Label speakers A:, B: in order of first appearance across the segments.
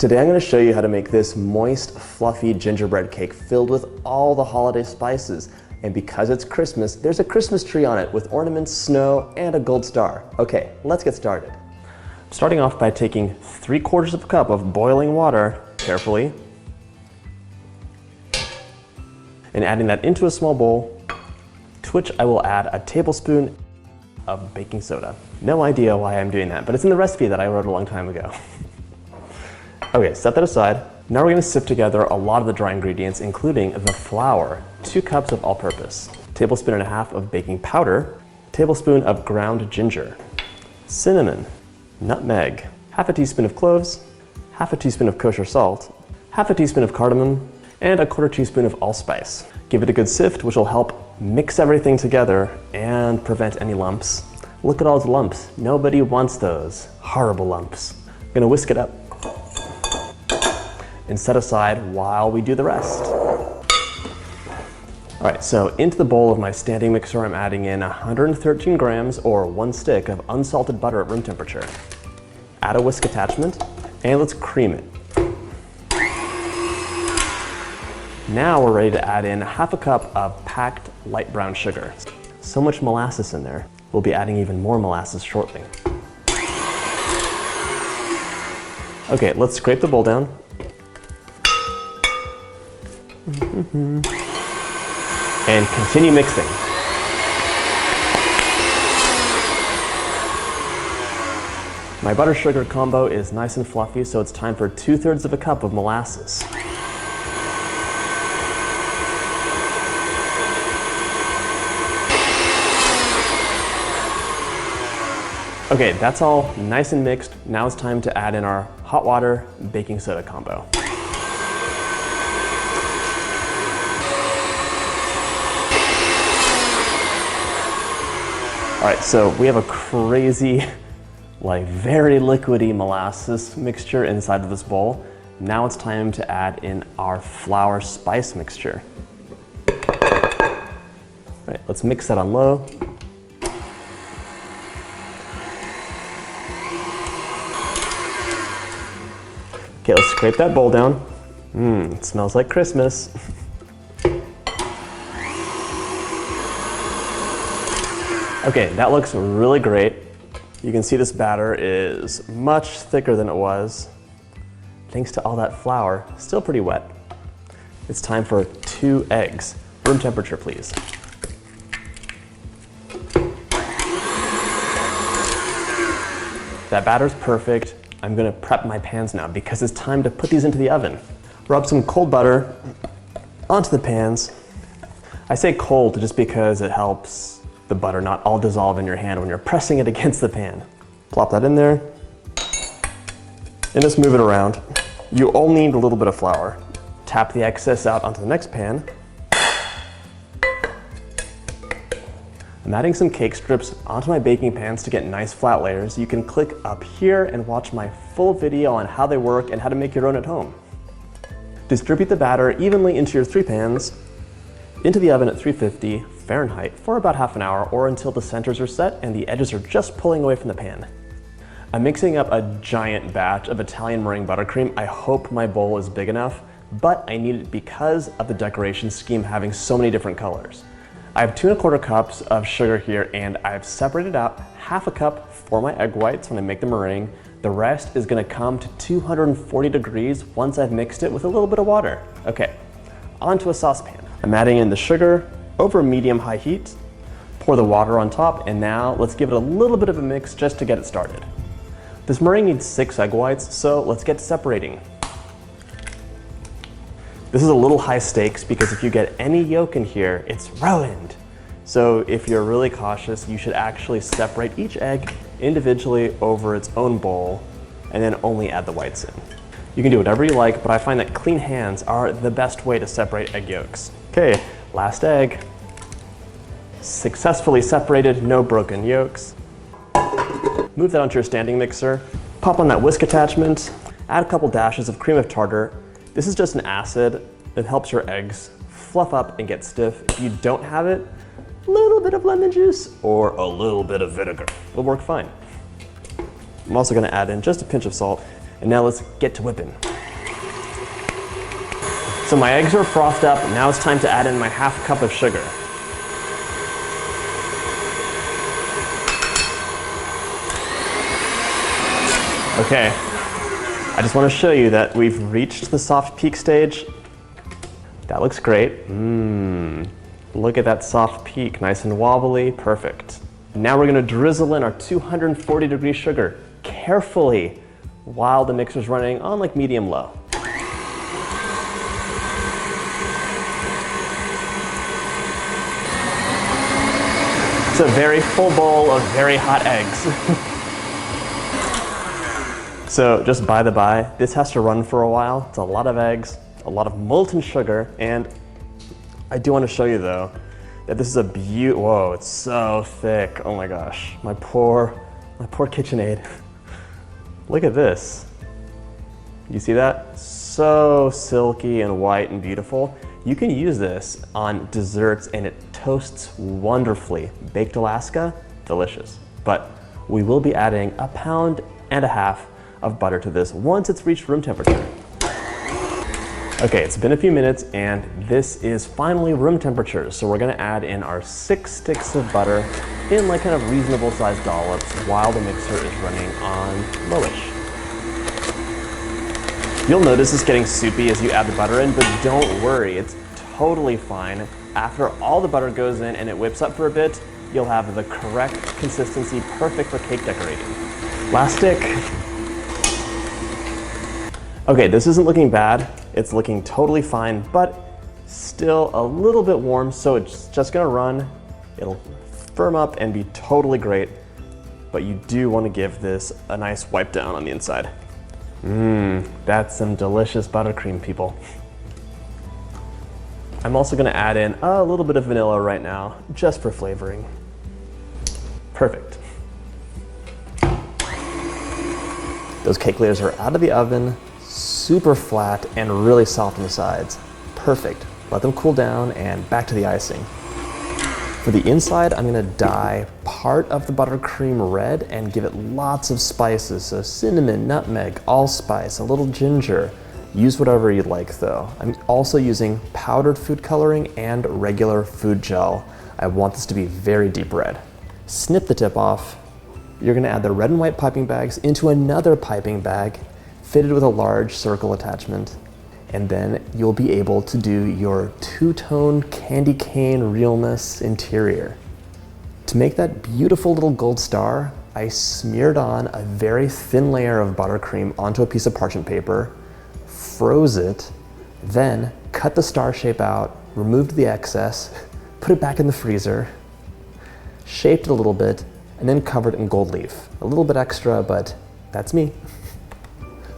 A: Today I'm going to show you how to make this moist, fluffy gingerbread cake filled with all the holiday spices. And because it's Christmas, there's a Christmas tree on it with ornaments, snow, and a gold star. Okay, let's get started. Starting off by taking 3/4 of a cup of boiling water carefully and adding that into a small bowl, to which I will add a tablespoon of baking soda. No idea why I'm doing that, but it's in the recipe that I wrote a long time ago. Okay, set that aside. Now we're going to sift together a lot of the dry ingredients, including the flour, 2 cups of all-purpose, 1.5 tablespoons of baking powder, 1 tablespoon of ground ginger, cinnamon, nutmeg, 1/2 teaspoon of cloves, 1/2 teaspoon of kosher salt, 1/2 teaspoon of cardamom, and 1/4 teaspoon of allspice. Give it a good sift, which will help mix everything together and prevent any lumps. Look at all those lumps. Nobody wants those. Horrible lumps. I'm gonna whisk it up and set aside while we do the rest. All right, so into the bowl of my standing mixer, I'm adding in 113 grams or 1 stick of unsalted butter at room temperature. Add a whisk attachment, and let's cream it. Now we're ready to add in 1/2 cup of packed light brown sugar. So much molasses in there. We'll be adding even more molasses shortly. Okay, let's scrape the bowl down. And continue mixing. My butter sugar combo is nice and fluffy, so it's time for 2/3 of a cup of molasses. Okay, that's all nice and mixed. Now it's time to add in our hot water baking soda combo. All right, so we have a crazy, very liquidy molasses mixture inside of this bowl. Now it's time to add in our flour spice mixture. All right, let's mix that on low. Okay, let's scrape that bowl down. It smells like Christmas. Okay, that looks really great. You can see this batter is much thicker than it was. Thanks to all that flour, still pretty wet. It's time for 2 eggs. Room temperature, please. That batter's perfect. I'm gonna prep my pans now because it's time to put these into the oven. Rub some cold butter onto the pans. I say cold just because it helps the butter not all dissolve in your hand when you're pressing it against the pan. Plop that in there and just move it around. You only need a little bit of flour. Tap the excess out onto the next pan. I'm adding some cake strips onto my baking pans to get nice flat layers. You can click up here and watch my full video on how they work and how to make your own at home. Distribute the batter evenly into your 3 pans, into the oven at 350 Fahrenheit for about half an hour or until the centers are set and the edges are just pulling away from the pan. I'm mixing up a giant batch of Italian meringue buttercream. I hope my bowl is big enough, but I need it because of the decoration scheme having so many different colors. I have 2¼ cups of sugar here, and I've separated out 1/2 cup for my egg whites when I make the meringue. The rest is gonna come to 240 degrees once I've mixed it with a little bit of water. Okay, onto a saucepan. I'm adding in the sugar over medium-high heat. Pour the water on top, and now let's give it a little bit of a mix just to get it started. This meringue needs 6 egg whites, so let's get separating. This is a little high stakes because if you get any yolk in here, it's ruined. So if you're really cautious, you should actually separate each egg individually over its own bowl and then only add the whites in. You can do whatever you like, but I find that clean hands are the best way to separate egg yolks. Okay, last egg. Successfully separated, no broken yolks. Move that onto your standing mixer. Pop on that whisk attachment. Add a couple dashes of cream of tartar. This is just an acid that helps your eggs fluff up and get stiff. If you don't have it, a little bit of lemon juice or a little bit of vinegar will work fine. I'm also gonna add in just a pinch of salt, and now let's get to whipping. So my eggs are frothed up, now it's time to add in my half cup of sugar. Okay, I just want to show you that we've reached the soft peak stage. That looks great. Look at that soft peak, nice and wobbly, perfect. Now we're going to drizzle in our 240-degree sugar carefully while the mixer's running on like medium-low. It's a very full bowl of very hot eggs. So just by the by, this has to run for a while. It's a lot of eggs, a lot of molten sugar, and I do want to show you though that this is a whoa, it's so thick. Oh my gosh, my poor KitchenAid. Look at this. You see that? So silky and white and beautiful. You can use this on desserts and it toasts wonderfully. Baked Alaska, delicious. But we will be adding 1.5 pounds of butter to this once it's reached room temperature. Okay, it's been a few minutes and this is finally room temperature. So we're gonna add in our 6 sticks of butter in like kind of reasonable sized dollops while the mixer is running on lowish. You'll notice it's getting soupy as you add the butter in, but don't worry, it's totally fine. After all the butter goes in and it whips up for a bit, you'll have the correct consistency, perfect for cake decorating. Last stick. Okay, this isn't looking bad. It's looking totally fine, but still a little bit warm, so it's just gonna run. It'll firm up and be totally great, but you do want to give this a nice wipe down on the inside. That's some delicious buttercream, people. I'm also gonna add in a little bit of vanilla right now, just for flavoring. Perfect. Those cake layers are out of the oven, super flat and really soft on the sides. Perfect. Let them cool down and back to the icing. For the inside, I'm gonna dye part of the buttercream red and give it lots of spices. So cinnamon, nutmeg, allspice, a little ginger. Use whatever you'd like though. I'm also using powdered food coloring and regular food gel. I want this to be very deep red. Snip the tip off. You're gonna add the red and white piping bags into another piping bag fitted with a large circle attachment. And then you'll be able to do your two-tone candy cane realness interior. To make that beautiful little gold star, I smeared on a very thin layer of buttercream onto a piece of parchment paper, froze it, then cut the star shape out, removed the excess, put it back in the freezer, shaped it a little bit, and then covered in gold leaf. A little bit extra, but that's me.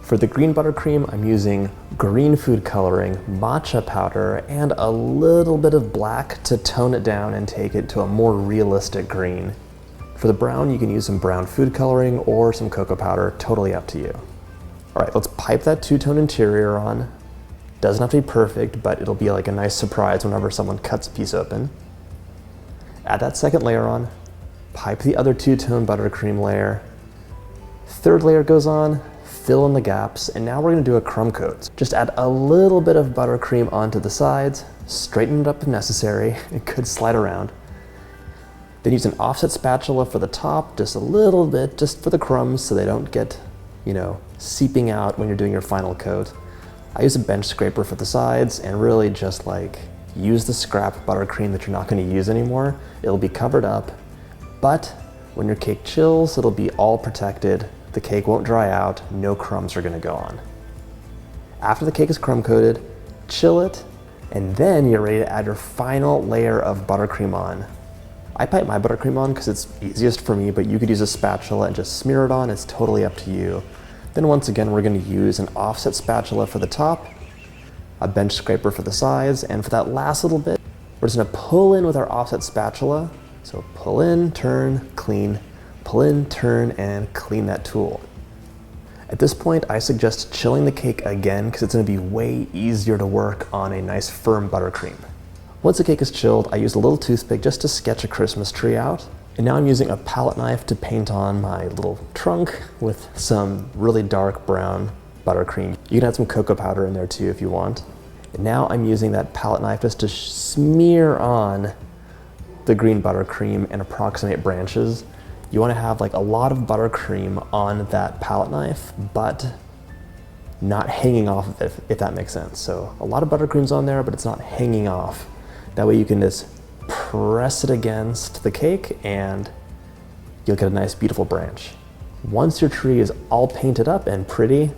A: For the green buttercream, I'm using green food coloring, matcha powder, and a little bit of black to tone it down and take it to a more realistic green. For the brown, you can use some brown food coloring or some cocoa powder, totally up to you. All right, let's pipe that two-tone interior on. Doesn't have to be perfect, but it'll be like a nice surprise whenever someone cuts a piece open. Add that second layer on, pipe the other two-tone buttercream layer. Third layer goes on, fill in the gaps, and now we're gonna do a crumb coat. Just add a little bit of buttercream onto the sides, straighten it up if necessary, it could slide around. Then use an offset spatula for the top, just a little bit, just for the crumbs so they don't get, seeping out when you're doing your final coat. I use a bench scraper for the sides and really just like use the scrap buttercream that you're not gonna use anymore. It'll be covered up, but when your cake chills, it'll be all protected. The cake won't dry out, no crumbs are gonna go on. After the cake is crumb coated, chill it, and then you're ready to add your final layer of buttercream on. I pipe my buttercream on because it's easiest for me, but you could use a spatula and just smear it on, it's totally up to you. Then once again, we're gonna use an offset spatula for the top, a bench scraper for the sides, and for that last little bit, we're just gonna pull in with our offset spatula. So pull in, turn, clean, pull in, turn, and clean that tool. At this point, I suggest chilling the cake again because it's gonna be way easier to work on a nice firm buttercream. Once the cake is chilled, I used a little toothpick just to sketch a Christmas tree out. And now I'm using a palette knife to paint on my little trunk with some really dark brown buttercream. You can add some cocoa powder in there too if you want. And now I'm using that palette knife just to smear on the green buttercream and approximate branches. You want to have like a lot of buttercream on that palette knife, but not hanging off of it, if that makes sense. So a lot of buttercream's on there, but it's not hanging off. That way you can just press it against the cake and you'll get a nice, beautiful branch. Once your tree is all painted up and pretty,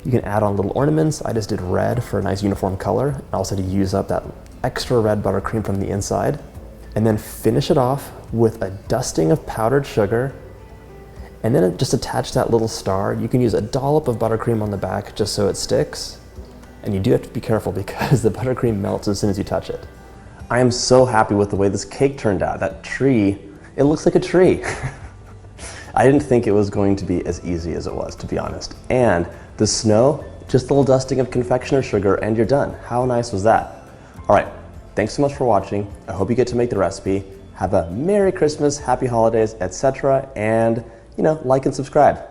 A: you can add on little ornaments. I just did red for a nice uniform color, and also to use up that extra red buttercream from the inside. And then finish it off with a dusting of powdered sugar, and then just attach that little star. You can use a dollop of buttercream on the back just so it sticks. And you do have to be careful because the buttercream melts as soon as you touch it. I am so happy with the way this cake turned out. That tree, it looks like a tree. I didn't think it was going to be as easy as it was, to be honest. And the snow, just a little dusting of confectioner sugar and you're done. How nice was that? All right, thanks so much for watching. I hope you get to make the recipe. Have a Merry Christmas, Happy Holidays, etc. And, like and subscribe.